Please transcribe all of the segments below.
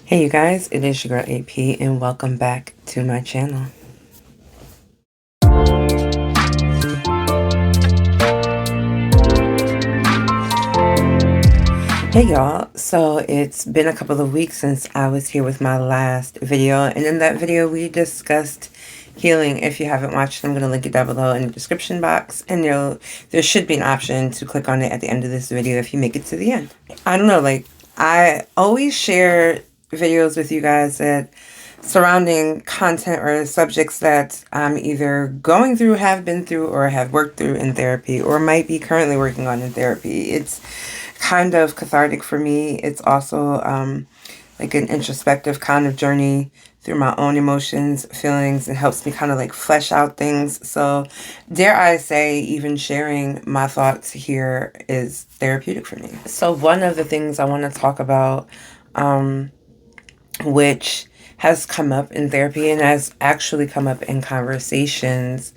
Hey you guys, it is your girl AP and welcome back to my channel. Hey y'all, so it's been a couple of weeks since I was here with my last video, and in that video we discussed healing. If you haven't watched, I'm going to link it down below in the description box, and there should be an option to click on it at the end of this video if you make it to the end. I don't know, like I always share videos with you guys that surrounding content or subjects that I'm either going through, have been through, or have worked through in therapy, or might be currently working on in therapy. It's kind of cathartic for me. It's also like an introspective kind of journey through my own emotions, feelings, and helps me kind of like flesh out things. So dare I say, even sharing my thoughts here is therapeutic for me. So one of the things I want to talk about, which has come up in therapy and has actually come up in conversations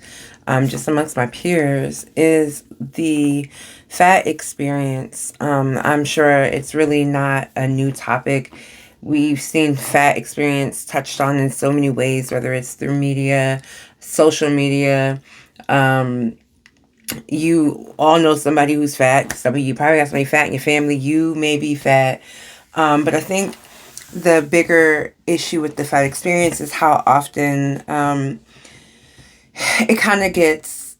just amongst my peers, is the fat experience. I'm sure it's really not a new topic. We've seen fat experience touched on in so many ways, whether it's through media, social media. You all know somebody who's fat. Some of you probably have somebody fat in your family. You may be fat. But I think the bigger issue with the fat experience is how often it kind of gets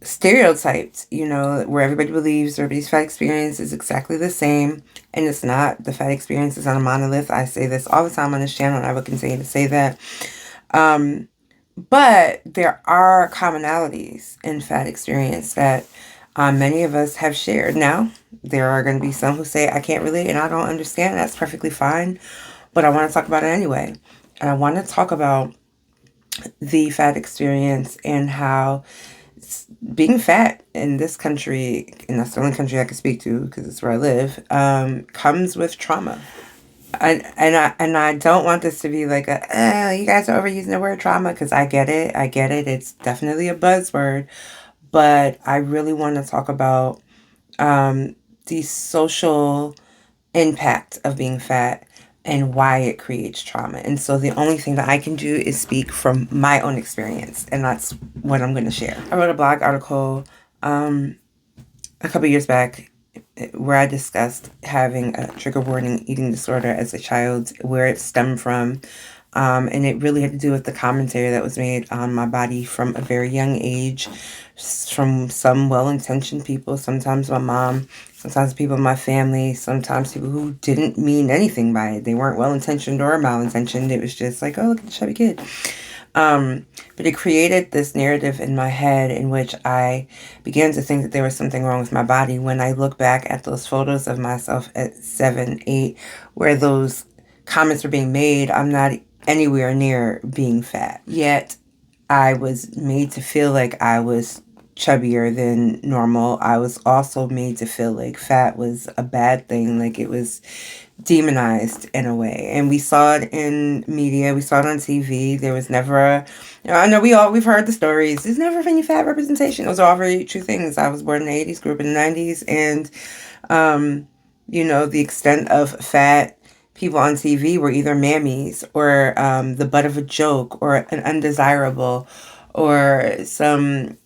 stereotyped, where everybody believes everybody's fat experience is exactly the same, and it's not. The fat experience is on a monolith. I say this all the time on this channel, and I will continue to say that. But there are commonalities in fat experience that many of us have shared. Now, there are going to be some who say, I can't relate and I don't understand. That's perfectly fine. But I want to talk about it anyway. And I want to talk about the fat experience and how being fat in this country, and that's the only country I can speak to because it's where I live, comes with trauma. And I don't want this to be like you guys are overusing the word trauma, because I get it. It's definitely a buzzword. But I really want to talk about the social impact of being fat and why it creates trauma. And so the only thing that I can do is speak from my own experience, and that's what I'm going to share. I wrote a blog article a couple years back where I discussed having a trigger warning eating disorder as a child, where it stemmed from. And it really had to do with the commentary that was made on my body from a very young age, from some well-intentioned people, sometimes my mom, sometimes people in my family, sometimes people who didn't mean anything by it. They weren't well-intentioned or malintentioned. It was just like, oh, look at the chubby kid. But it created this narrative in my head in which I began to think that there was something wrong with my body. When I look back at those photos of myself at 7, 8, where those comments were being made, I'm not anywhere near being fat. Yet I was made to feel like I was chubbier than normal. I was also made to feel like fat was a bad thing, like it was demonized in a way. And we saw it in media, we saw it on TV. There was never I know we've heard the stories. There's never any fat representation. Those are all very true things. I was born in the 80s, grew up in the 90s, and the extent of fat people on TV were either mammies or the butt of a joke or an undesirable or some,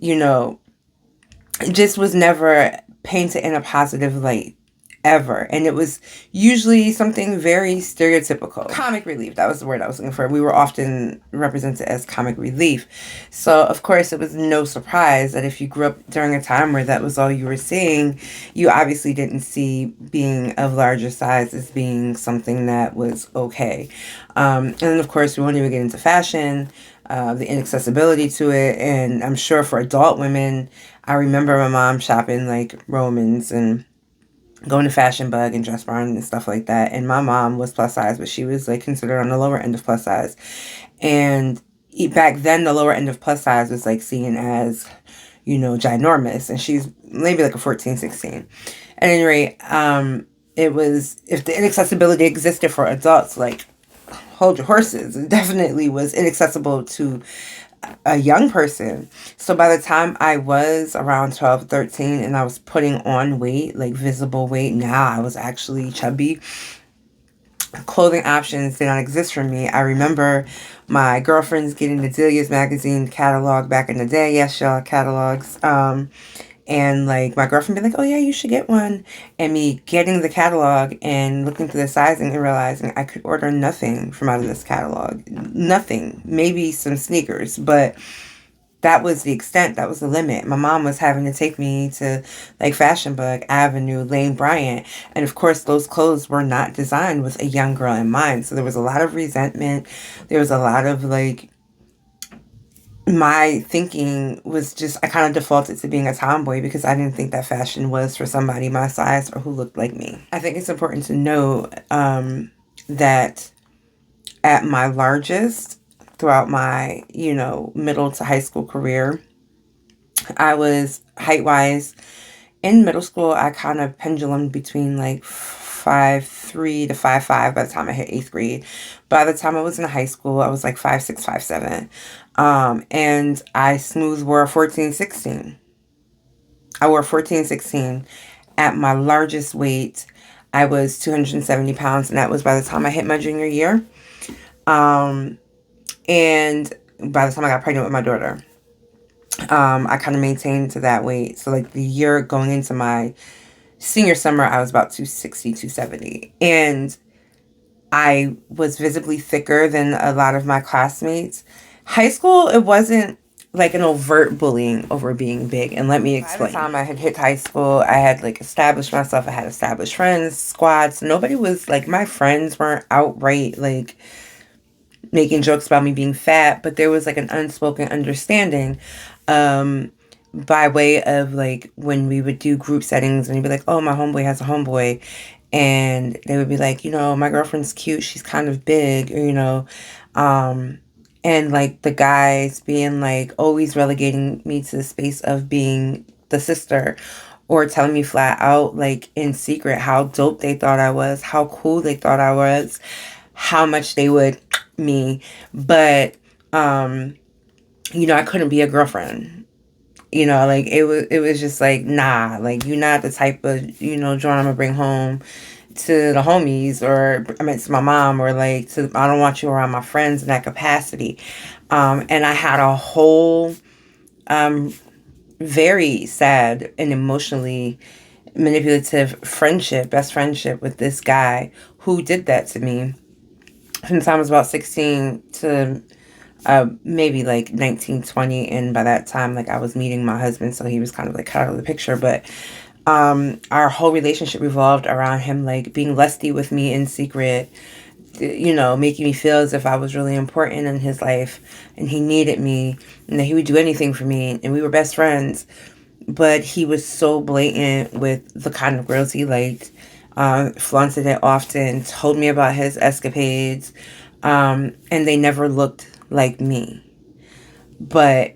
it just was never painted in a positive light ever. And it was usually something very stereotypical. Comic relief, that was the word I was looking for. We were often represented as comic relief. So, of course, it was no surprise that if you grew up during a time where that was all you were seeing, you obviously didn't see being of larger size as being something that was okay. And then, of course, we won't even get into fashion, the inaccessibility to it. And I'm sure for adult women, I remember my mom shopping like Romans and going to Fashion Bug and Dress Barn and stuff like that. And my mom was plus size, but she was like considered on the lower end of plus size. And back then, the lower end of plus size was like seen as, ginormous. And she's maybe like a 14, 16. At any rate, it was, if the inaccessibility existed for adults, like, hold your horses. It definitely was inaccessible to a young person. So by the time I was around 12, 13, and I was putting on weight, like visible weight, now I was actually chubby. clothing options did not exist for me. I remember my girlfriends getting the Delia's magazine catalog back in the day. Yes, y'all, catalogs. And like my girlfriend being like, "Oh yeah, you should get one," and me getting the catalog and looking through the sizing and realizing I could order nothing from out of this catalog. Nothing. Maybe some sneakers, but that was the extent. That was the limit. My mom was having to take me to like Fashion Bug Avenue, Lane Bryant, and of course those clothes were not designed with a young girl in mind. So there was a lot of resentment. There was a lot of like my thinking was just I kind of defaulted to being a tomboy because I didn't think that fashion was for somebody my size or who looked like me. I think it's important to know that at my largest throughout my middle to high school career, I was height wise in middle school. I kind of pendulumed between like 5'3" to 5'5" by the time I hit eighth grade. By the time I was in high school, I was like 5'6", 5'7", and I smooth wore a 14, 16. I wore 14, 16 at my largest weight. I was 270 pounds, and that was by the time I hit my junior year. Um, and by the time I got pregnant with my daughter, I kind of maintained to that weight. So like the year going into my senior summer, I was about 260, 270. And I was visibly thicker than a lot of my classmates. High school, it wasn't like an overt bullying over being big. And let me explain. By the time I had hit high school, I had like established myself. I had established friends, squads. Nobody was like, my friends weren't outright like making jokes about me being fat, but there was like an unspoken understanding by way of like when we would do group settings and you'd be like, oh, my homeboy has a homeboy. And they would be like, my girlfriend's cute. She's kind of big, um, and like the guys being like always relegating me to the space of being the sister or telling me flat out, like in secret, how dope they thought I was, how cool they thought I was, how much they would me. But, I couldn't be a girlfriend. Like it was just like, nah, like you're not the type of, joint I'm gonna bring home to the homies or I mean to my mom or like I don't want you around my friends in that capacity. And I had a whole very sad and emotionally manipulative best friendship with this guy who did that to me from the time I was about 16 to maybe like 19, 20. And by that time, like I was meeting my husband, so he was kind of like cut out of the picture. But our whole relationship revolved around him like being lusty with me in secret, making me feel as if I was really important in his life and he needed me and that he would do anything for me. And we were best friends. But he was so blatant with the kind of girls he liked, flaunted it often, told me about his escapades, and they never looked like me. But,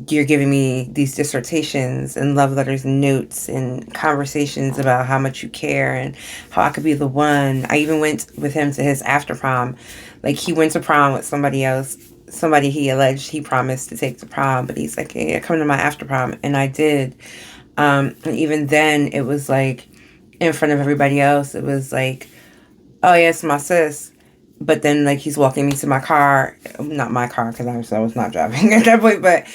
you're giving me these dissertations and love letters and notes and conversations about how much you care and how I could be the one. I even went with him to his after prom. Like he went to prom with somebody else, somebody he alleged he promised to take to prom, but he's like, hey, come to my after prom. And I did. And even then it was like in front of everybody else, it was like, oh yeah, it's my sis. But then like he's walking me to my car, not my car because I was not driving at that point, but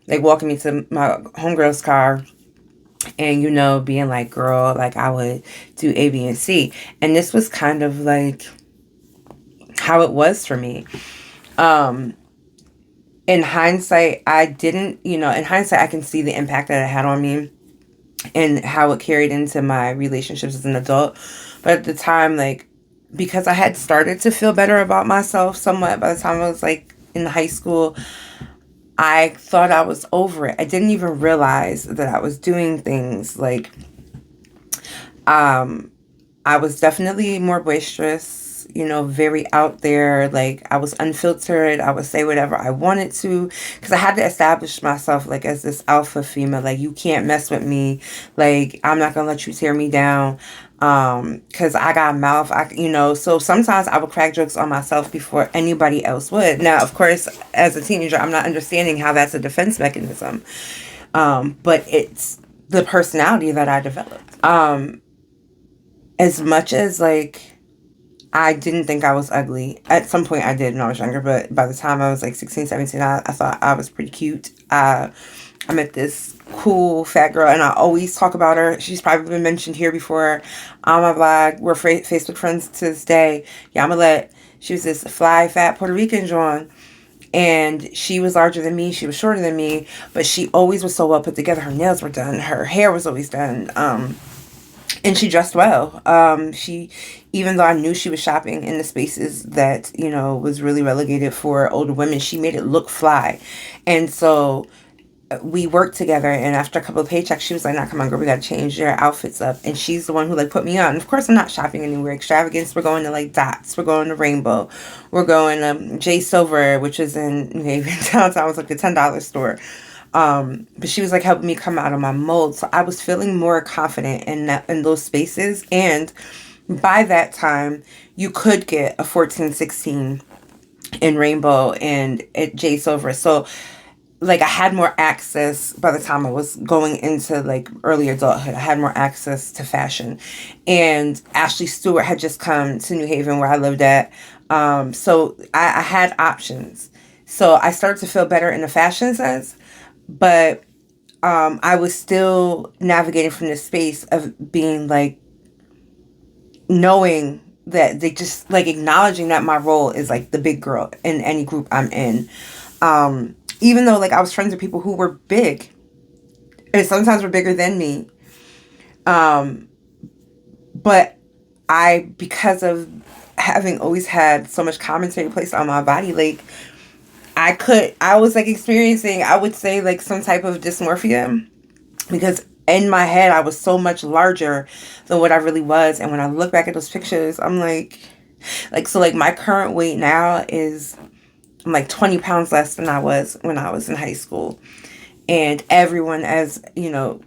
like walking me to my homegirl's car and being like, girl, like I would do A, B, and C. And this was kind of like how it was for me. In hindsight, in hindsight I can see the impact that it had on me and how it carried into my relationships as an adult. But at the time, like, because I had started to feel better about myself somewhat by the time I was like in high school, I thought I was over it. I didn't even realize that I was doing things like, I was definitely more boisterous, very out there. Like I was unfiltered. I would say whatever I wanted to because I had to establish myself like as this alpha female. Like you can't mess with me. Like I'm not gonna let you tear me down. Cause I got a mouth. So sometimes I would crack jokes on myself before anybody else would. Now, of course, as a teenager, I'm not understanding how that's a defense mechanism. But it's the personality that I developed. as much as like I didn't think I was ugly. At some point I did when I was younger, but by the time I was like 16, 17, I thought I was pretty cute. I met this cool fat girl, and I always talk about her. She's probably been mentioned here before on my blog. We're Facebook friends to this day. Yamilet. She was this fly, fat Puerto Rican John, and she was larger than me. She was shorter than me, but she always was so well put together. Her nails were done. Her hair was always done. And she dressed well. She, even though I knew she was shopping in the spaces that, you know, was really relegated for older women, she made it look fly. And so we worked together, and after a couple of paychecks she was like, nah, come on girl, we gotta change your outfits up. And she's the one who like put me on. Of course I'm not shopping anywhere extravagance. We're going to like Dots, we're going to Rainbow, we're going to J Silver, which is in New Haven downtown. It was like the $10 store. But she was like helping me come out of my mold, so I was feeling more confident in those spaces. And by that time you could get a 14, 16 in Rainbow and at J Silver. So like I had more access by the time I was going into like early adulthood. I had more access to fashion. And Ashley Stewart had just come to New Haven where I lived at. So I had options. So I started to feel better in the fashion sense, but I was still navigating from this space of being like knowing that they just like acknowledging that my role is like the big girl in any group I'm in. Even though like I was friends with people who were big and sometimes were bigger than me. But because of having always had so much commentary placed on my body, like I was like experiencing, I would say like some type of dysmorphia, because in my head I was so much larger than what I really was. And when I look back at those pictures, I'm so like my current weight now is, I'm like 20 pounds less than I was when I was in high school. And everyone, as you know,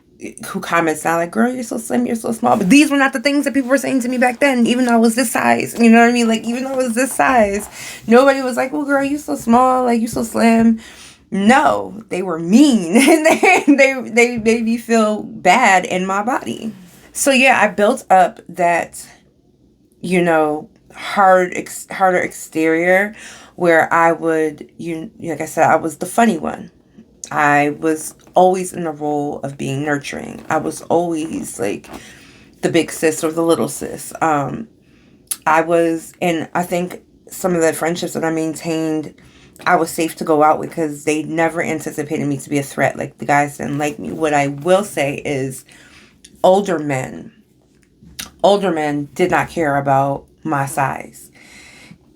who comments now like, girl, you're so slim, you're so small. But these were not the things that people were saying to me back then, even though I was this size. You know what I mean? Like, even though I was this size, nobody was like, well, girl, you so small, like, you so slim. No, they were mean. And they made me feel bad in my body. So yeah, I built up that, you know, harder exterior where I would, like I said, I was the funny one. I was always in the role of being nurturing. I was always like the big sis or the little sis. And I think some of the friendships that I maintained, I was safe to go out with because they never anticipated me to be a threat. Like the guys didn't like me. What I will say is older men did not care about my size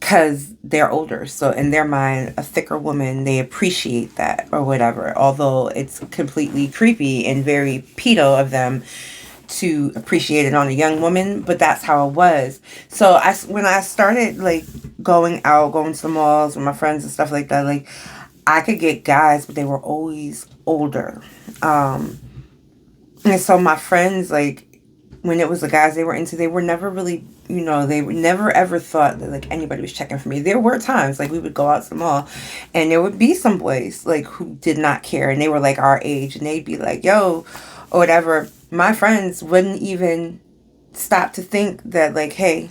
because they're older. So in their mind, a thicker woman, they appreciate that or whatever. Although it's completely creepy and very pedo of them to appreciate it on a young woman, but that's how it was. So when I started like going out, going to the malls with my friends and stuff like that, like I could get guys, but they were always older. And so my friends, like, when it was the guys they were into, they were never really, they never ever thought that like anybody was checking for me. There were times like we would go out to the mall and there would be some boys like who did not care, and they were like our age and they'd be like, yo, or whatever. My friends wouldn't even stop to think that like, hey,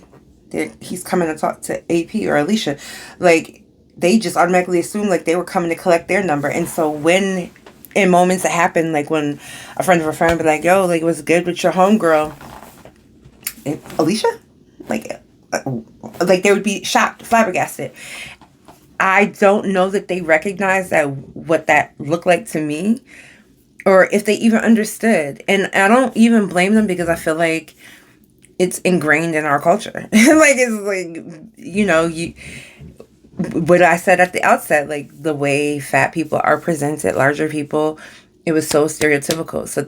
he's coming to talk to AP or Alicia. Like they just automatically assumed like they were coming to collect their number. And so when in moments that happen, like when a friend of a friend would be like, yo, like, what's good with your homegirl? Alicia? Like they would be shocked, flabbergasted. I don't know that they recognized that what that looked like to me, or if they even understood. And I don't even blame them because I feel like it's ingrained in our culture. Like, it's like, what I said at the outset, like the way fat people are presented, larger people, it was so stereotypical. So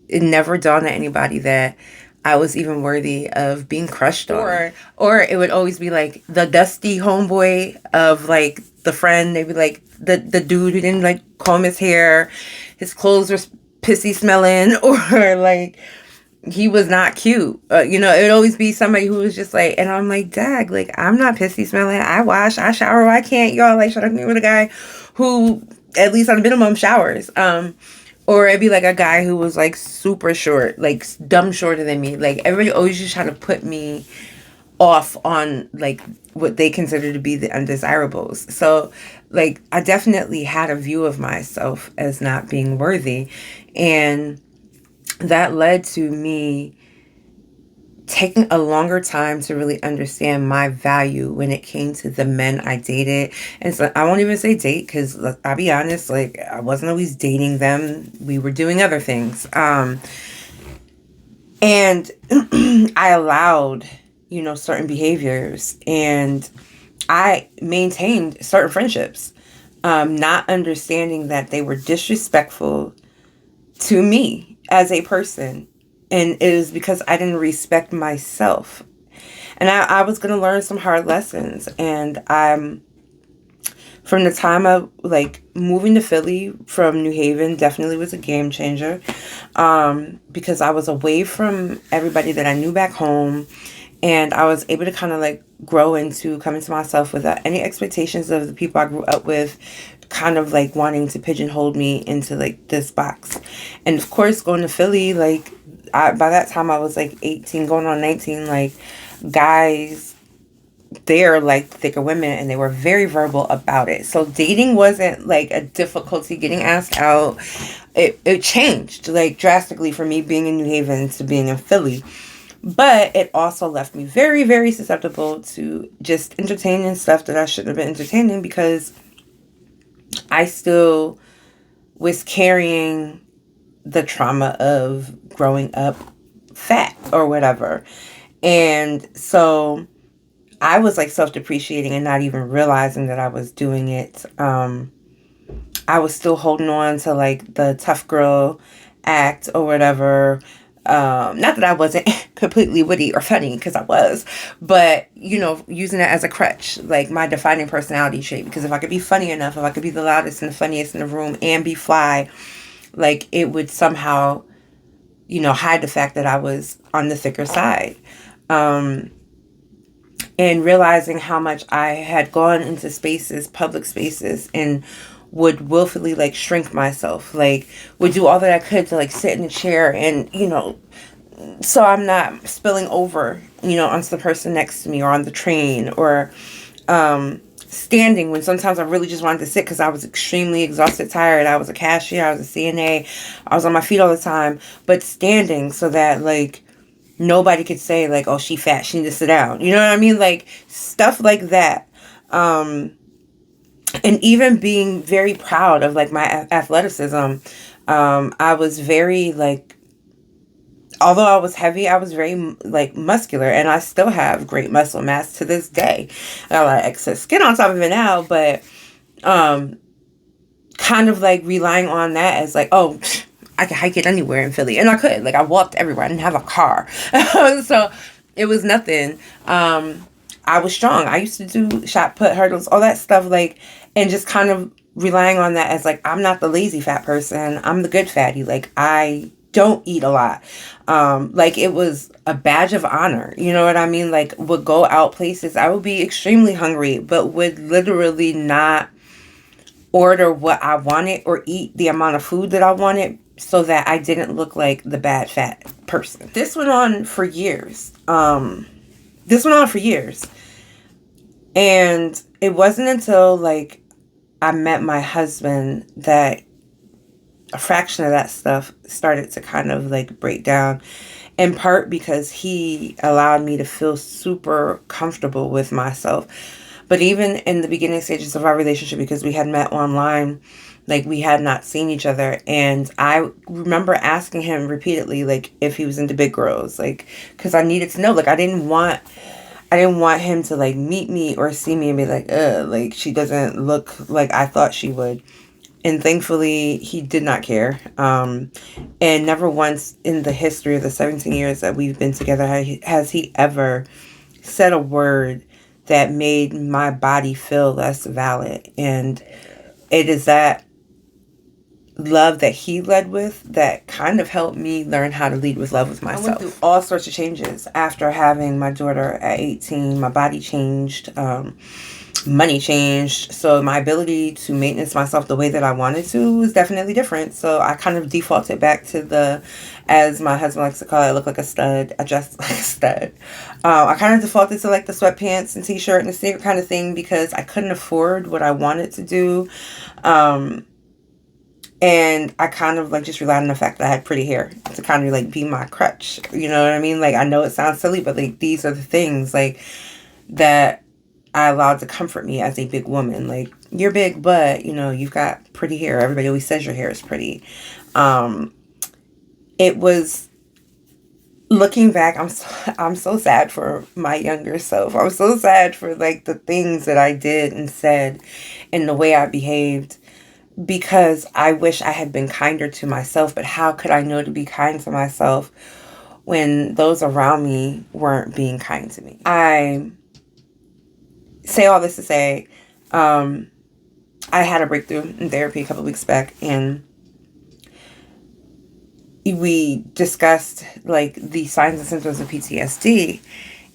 it never dawned on anybody that I was even worthy of being crushed on. Or it would always be like the dusty homeboy of like the friend. They'd be like the dude who didn't like comb his hair, his clothes were pissy smelling, or like he was not cute. It would always be somebody who was just like, and I'm like, dag, like, I'm not pissy smelling. I wash, I shower. Why can't y'all like shut up me with a guy who at least on a minimum showers? Or it'd be like a guy who was like super short, like dumb shorter than me. Like everybody always just trying to put me off on like what they consider to be the undesirables. So like I definitely had a view of myself as not being worthy, and that led to me taking a longer time to really understand my value when it came to the men I dated. And so I won't even say date because I'll be honest, like I wasn't always dating them. We were doing other things. And I allowed, certain behaviors, and I maintained certain friendships, not understanding that they were disrespectful to me as a person. And it is because I didn't respect myself. And I was going to learn some hard lessons. And from the time of like moving to Philly from New Haven definitely was a game changer, because I was away from everybody that I knew back home, and I was able to kind of like grow into coming to myself without any expectations of the people I grew up with kind of like wanting to pigeonhole me into like this box. And of course going to Philly, like by that time I was like 18 going on 19, like guys they're like thicker women, and they were very verbal about it. So dating wasn't like a difficulty getting asked out. It changed like drastically for me being in New Haven to being in Philly. But it also left me very, very susceptible to just entertaining stuff that I shouldn't have been entertaining, because I still was carrying the trauma of growing up fat or whatever. And so I was like self-depreciating and not even realizing that I was doing it. I was still holding on to like the tough girl act or whatever. Not that I wasn't completely witty or funny, because I was, but using it as a crutch, like my defining personality trait. Because if I could be funny enough, if I could be the loudest and the funniest in the room and be fly, like it would somehow, hide the fact that I was on the thicker side. And realizing how much I had gone into spaces, public spaces, and would willfully like shrink myself, like would do all that I could to like sit in a chair and, so I'm not spilling over, onto the person next to me, or on the train, or standing when sometimes I really just wanted to sit because I was extremely exhausted, tired. I was a cashier, I was a CNA, I was on my feet all the time, but standing so that like nobody could say like, oh, she fat, she needs to sit down. You know what I mean? Like stuff like that. And even being very proud of like my athleticism. I was very like, although I was heavy, I was very like muscular, and I still have great muscle mass to this day. I got a lot of excess skin on top of it now, but kind of like relying on that as like, oh, I could hike it anywhere in Philly. And I could. Like, I walked everywhere. I didn't have a car. So it was nothing. I was strong. I used to do shot put, hurdles, all that stuff. Like, and just kind of relying on that as like, I'm not the lazy fat person. I'm the good fatty. Like, I don't eat a lot. Like, it was a badge of honor. You know what I mean? Like, would go out places. I would be extremely hungry, but would literally not order what I wanted or eat the amount of food that I wanted, so that I didn't look like the bad fat person. This went on for years. And it wasn't until like I met my husband that a fraction of that stuff started to kind of like break down, in part because he allowed me to feel super comfortable with myself. But even in the beginning stages of our relationship, because we had met online, like we had not seen each other. And I remember asking him repeatedly, like if he was into big girls, like, cause I needed to know, like I didn't want him to like meet me or see me and be like, like she doesn't look like I thought she would. And thankfully he did not care. And never once in the history of the 17 years that we've been together has he ever said a word that made my body feel less valid. And it is that love that he led with that kind of helped me learn how to lead with love with myself. I went through all sorts of changes after having my daughter at 18. My body changed. money changed, so my ability to maintenance myself the way that I wanted to was definitely different. So I kind of defaulted back to the, as my husband likes to call it, I look like a stud, I dress like a stud. I kind of defaulted to like the sweatpants and t-shirt and the sneaker kind of thing because I couldn't afford what I wanted to do. Um, and I kind of like just relied on the fact that I had pretty hair to kind of like be my crutch. You know what I mean? Like, I know it sounds silly, but like these are the things like that I allowed to comfort me as a big woman. Like, you're big, but you know, you've got pretty hair. Everybody always says your hair is pretty. Um, it was, looking back, I'm so sad for my younger self. I'm so sad for like the things that I did and said and the way I behaved, because I wish I had been kinder to myself. But how could I know to be kind to myself when those around me weren't being kind to me? I say all this to say, I had a breakthrough in therapy a couple weeks back, and we discussed like the signs and symptoms of PTSD,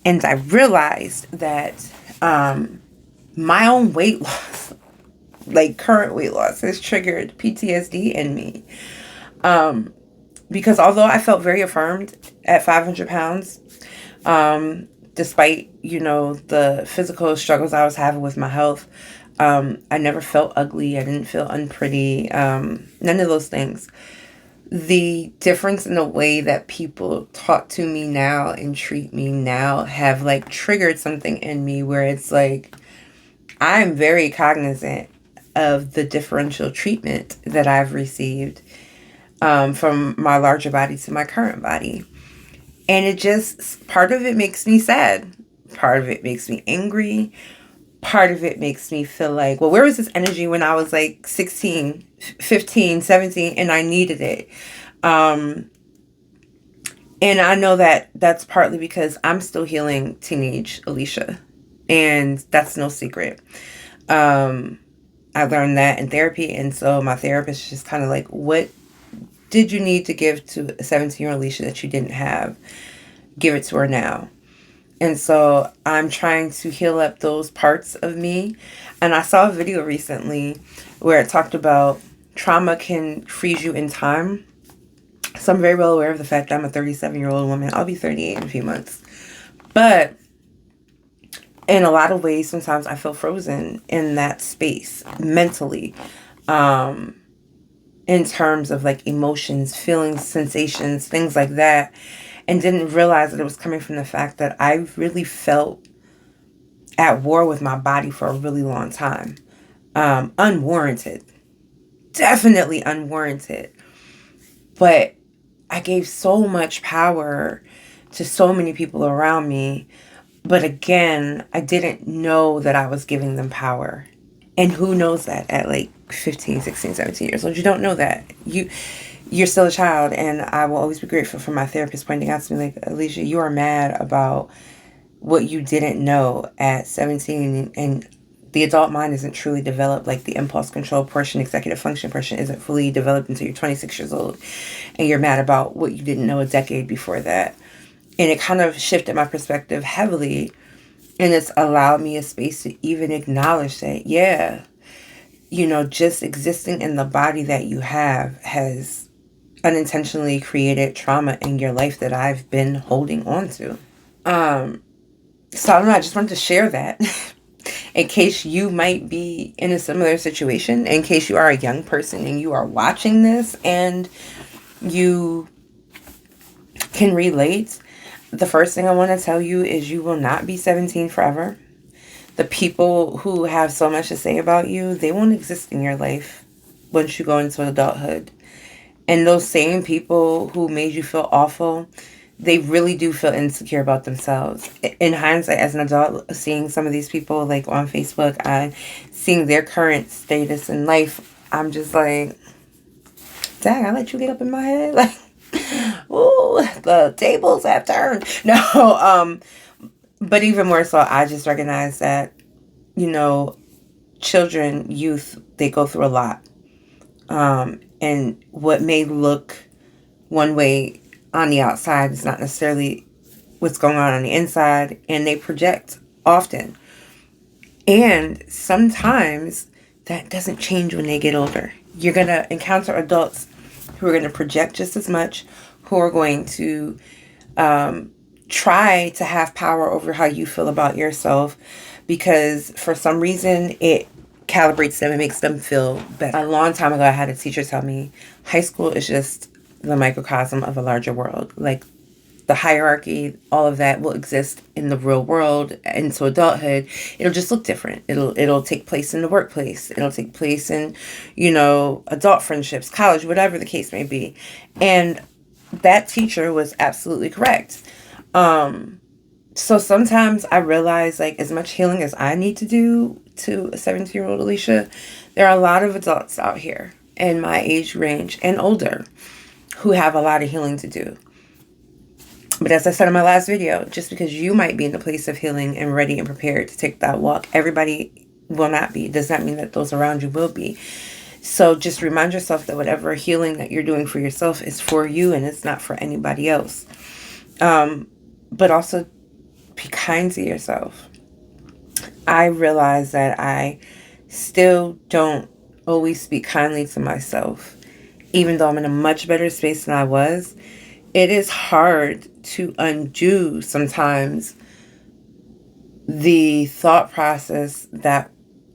and I realized that my own weight loss, like current weight loss, has triggered PTSD in me. Because although I felt very affirmed at 500 pounds, despite, you know, the physical struggles I was having with my health, I never felt ugly. I didn't feel unpretty. None of those things. The difference in the way that people talk to me now and treat me now have like triggered something in me where it's like, I'm very cognizant of the differential treatment that I've received, from my larger body to my current body. And it just, part of it makes me sad. Part of it makes me angry. Part of it makes me feel like, well, where was this energy when I was like 16, 15, 17, and I needed it? And I know that that's partly because I'm still healing teenage Alicia. And that's no secret. I learned that in therapy. And so my therapist is just kind of like, what did you need to give to a 17-year-old Alicia that you didn't have? Give it to her now. And so I'm trying to heal up those parts of me. And I saw a video recently where it talked about trauma can freeze you in time. So I'm very well aware of the fact that I'm a 37-year-old woman. I'll be 38 in a few months. But in a lot of ways, sometimes I feel frozen in that space mentally. In terms of like emotions, feelings, sensations, things like that. And didn't realize that it was coming from the fact that I really felt at war with my body for a really long time. Unwarranted. Definitely unwarranted. But I gave so much power to so many people around me. But again, I didn't know that I was giving them power. And who knows that at like 15, 16, 17 years old? You don't know that. You're still a child, and I will always be grateful for my therapist pointing out to me, like, Alicia, you are mad about what you didn't know at 17, and the adult mind isn't truly developed. Like, the impulse control portion, executive function portion isn't fully developed until you're 26 years old, and you're mad about what you didn't know a decade before that. And it kind of shifted my perspective heavily, and it's allowed me a space to even acknowledge that, yeah, you know, just existing in the body that you have has unintentionally created trauma in your life that I've been holding on to. So I don't know, I just wanted to share that in case you might be in a similar situation, in case you are a young person and you are watching this and you can relate. The first thing I want to tell you is you will not be 17 forever. The people who have so much to say about you, they won't exist in your life once you go into adulthood. And those same people who made you feel awful, they really do feel insecure about themselves. In hindsight, as an adult, seeing some of these people like on Facebook, seeing their current status in life, I'm just like, dang, I let you get up in my head? Like, ooh, the tables have turned. No, but even more so, I just recognize that, you know, children, youth, they go through a lot. And what may look one way on the outside is not necessarily what's going on the inside, and they project often. And sometimes that doesn't change when they get older. You're going to encounter adults who are going to project just as much, who are going to try to have power over how you feel about yourself, because for some reason it calibrates them and makes them feel better. A long time ago, I had a teacher tell me high school is just the microcosm of a larger world. Like, the hierarchy, all of that will exist in the real world. Into adulthood, it'll just look different. It'll take place in the workplace. It'll take place in, adult friendships, college, whatever the case may be. And that teacher was absolutely correct. So sometimes I realize, like, as much healing as I need to do to a 17-year-old Alicia, there are a lot of adults out here in my age range and older who have a lot of healing to do. But as I said in my last video, just because you might be in the place of healing and ready and prepared to take that walk, everybody will not be. Does not mean that those around you will be. So just remind yourself that whatever healing that you're doing for yourself is for you and it's not for anybody else. But also be kind to yourself. I realize that I still don't always speak kindly to myself, even though I'm in a much better space than I was. It is hard to undo sometimes the thought process that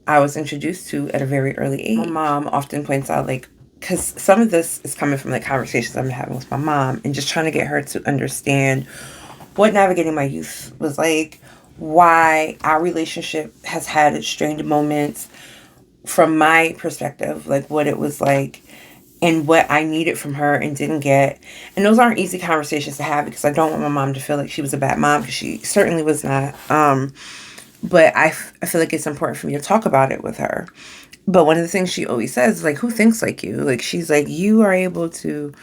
I was introduced to at a very early age. My mom often points out, like, because some of this is coming from like conversations I'm having with my mom and just trying to get her to understand what navigating my youth was like, why our relationship has had its strained moments from my perspective, like what it was like, and what I needed from her and didn't get. And those aren't easy conversations to have because I don't want my mom to feel like she was a bad mom, because she certainly was not. But I feel like it's important for me to talk about it with her. But one of the things she always says is, like, who thinks like you? Like, she's like, you are able to,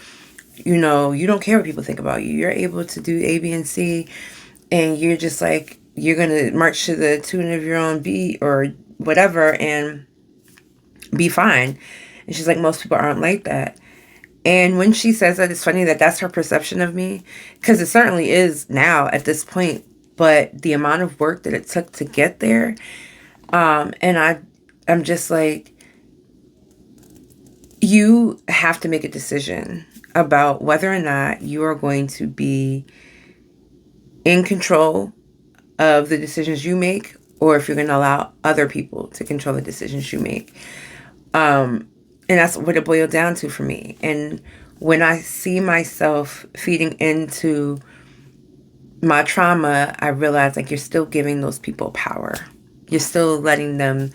you don't care what people think about you. You're able to do A, B, and C. And you're just like, you're going to march to the tune of your own beat or whatever and be fine. And she's like, most people aren't like that. And when she says that, it's funny that that's her perception of me, because it certainly is now at this point. But the amount of work that it took to get there, and I'm just like, you have to make a decision about whether or not you are going to be in control of the decisions you make, or if you're going to allow other people to control the decisions you make. And that's what it boiled down to for me. And when I see myself feeding into my trauma, I realize, like, you're still giving those people power. You're still letting them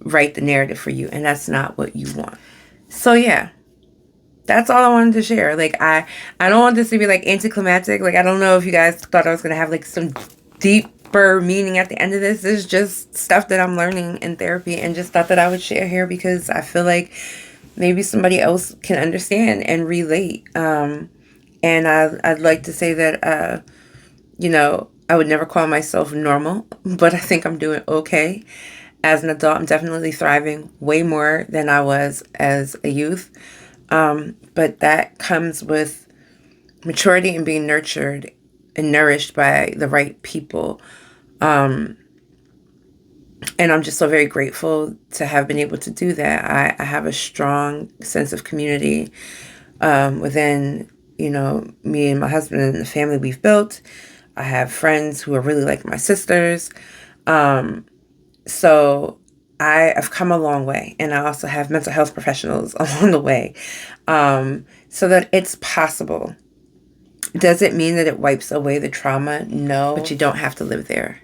write the narrative for you. And that's not what you want. So yeah, that's all I wanted to share. Like, I don't want this to be like anticlimactic. Like, I don't know if you guys thought I was going to have like some deeper meaning at the end of this. This is just stuff that I'm learning in therapy and just thought that I would share here because I feel like maybe somebody else can understand and relate. And I'd like to say that, I would never call myself normal, but I think I'm doing okay. As an adult, I'm definitely thriving way more than I was as a youth. But that comes with maturity and being nurtured and nourished by the right people. And I'm just so very grateful to have been able to do that. I have a strong sense of community within, me and my husband and the family we've built. I have friends who are really like my sisters. So I have come a long way. And I also have mental health professionals along the way. So that it's possible. Does it mean that it wipes away the trauma? No, but you don't have to live there.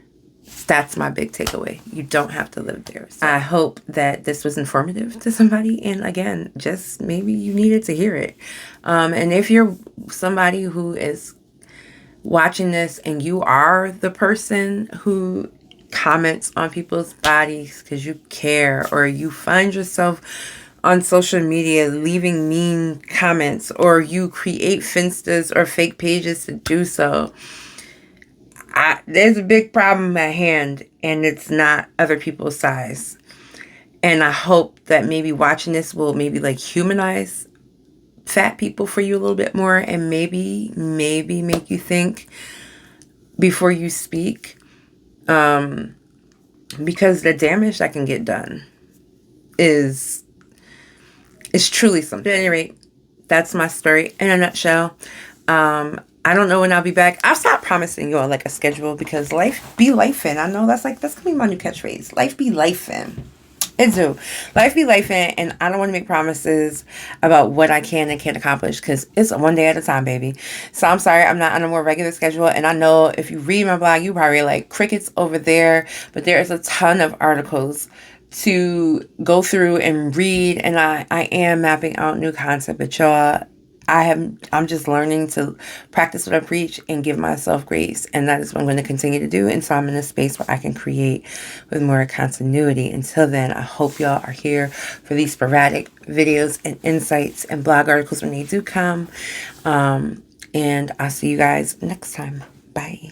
That's my big takeaway. You don't have to live there. So I hope that this was informative to somebody. And again, just maybe you needed to hear it. And if you're somebody who is watching this and you are the person who comments on people's bodies because you care, or you find yourself on social media leaving mean comments, or you create finstas or fake pages to do so, there's a big problem at hand, and it's not other people's size. And I hope that maybe watching this will maybe like humanize fat people for you a little bit more, and maybe make you think before you speak. because the damage that can get done is truly something. At any rate, that's my story in a nutshell. I don't know when I'll be back. I'll stop promising you all like a schedule because life be lifing. I know that's gonna be my new catchphrase. Life be lifing. It do. Life be lifing, and I don't want to make promises about what I can and can't accomplish because it's one day at a time, baby. So I'm sorry I'm not on a more regular schedule. And I know if you read my blog, you probably like crickets over there, but there is a ton of articles to go through and read, and I am mapping out new content, but y'all, I'm just learning to practice what I preach and give myself grace, and that is what I'm going to continue to do until I'm in a space where I can create with more continuity. Until then, I hope y'all are here for these sporadic videos and insights and blog articles when they do come. And I'll see you guys next time. Bye.